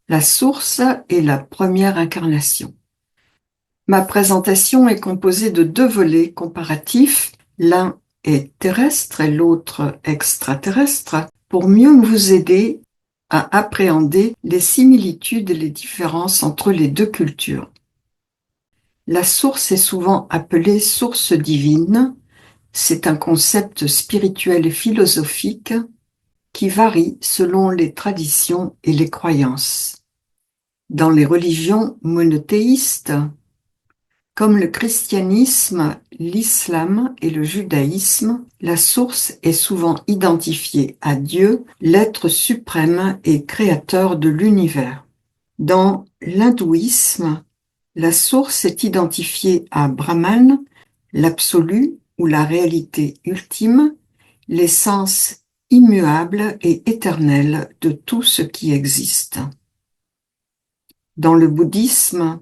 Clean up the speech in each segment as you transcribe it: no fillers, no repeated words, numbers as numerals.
La source est la première incarnation. Ma présentation est composée de 2 volets comparatifs, l'un est terrestre et l'autre extraterrestre, pour mieux vous aider à appréhender les similitudes et les différences entre les 2 cultures. La source est souvent appelée source divine. C'est un concept spirituel et philosophique qui varie selon les traditions et les croyances. Dans les religions monothéistes, comme le christianisme, l'islam et le judaïsme, la source est souvent identifiée à Dieu, l'être suprême et créateur de l'univers. Dans l'hindouisme, la source est identifiée à Brahman, l'absolu ou la réalité ultime, l'essence immuable et éternelle de tout ce qui existe. Dans le bouddhisme,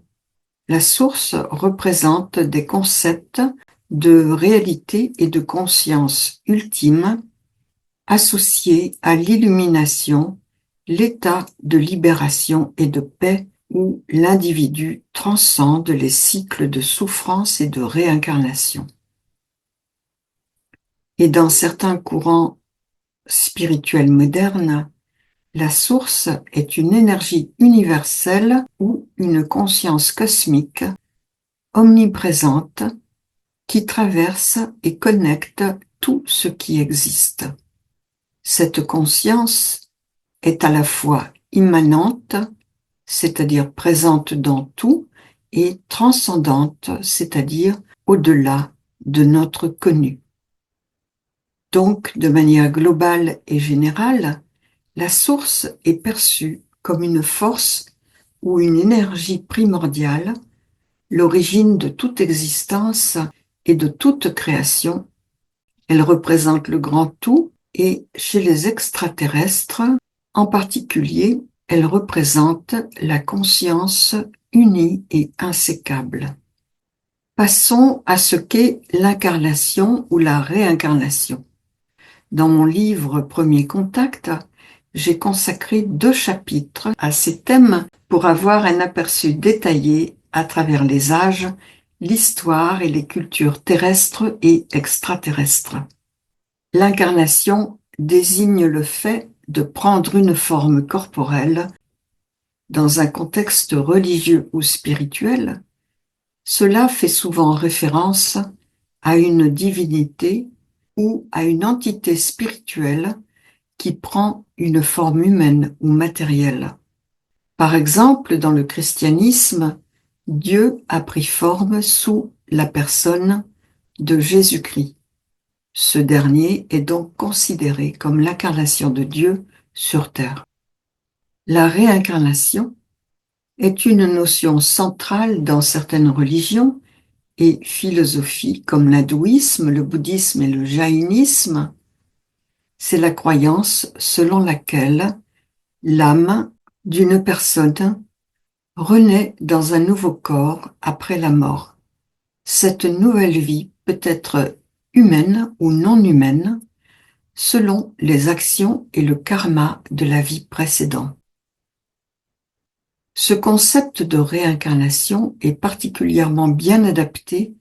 la source représente des concepts de réalité et de conscience ultime associés à l'illumination, l'état de libération et de paix où l'individu transcende les cycles de souffrance et de réincarnation. Et dans certains courants spirituels modernes, la source est une énergie universelle ou une conscience cosmique omniprésente qui traverse et connecte tout ce qui existe. Cette conscience est à la fois immanente, c'est-à-dire présente dans tout, et transcendante, c'est-à-dire au-delà de notre connu. Donc, de manière globale et générale, la source est perçue comme une force ou une énergie primordiale, l'origine de toute existence et de toute création. Elle représente le grand tout et chez les extraterrestres, en particulier, elle représente la conscience unie et insécable. Passons à ce qu'est l'incarnation ou la réincarnation. Dans mon livre Premier contact, j'ai consacré 2 chapitres à ces thèmes pour avoir un aperçu détaillé à travers les âges, l'histoire et les cultures terrestres et extraterrestres. L'incarnation désigne le fait de prendre une forme corporelle dans un contexte religieux ou spirituel. Cela fait souvent référence à une divinité ou à une entité spirituelle qui prend une forme humaine ou matérielle. Par exemple, dans le christianisme, Dieu a pris forme sous la personne de Jésus-Christ. Ce dernier est donc considéré comme l'incarnation de Dieu sur terre. La réincarnation est une notion centrale dans certaines religions et philosophies comme l'hindouisme, le bouddhisme et le jaïnisme. C'est la croyance selon laquelle l'âme d'une personne renaît dans un nouveau corps après la mort. Cette nouvelle vie peut être humaine ou non humaine, selon les actions et le karma de la vie précédente. Ce concept de réincarnation est particulièrement bien adapté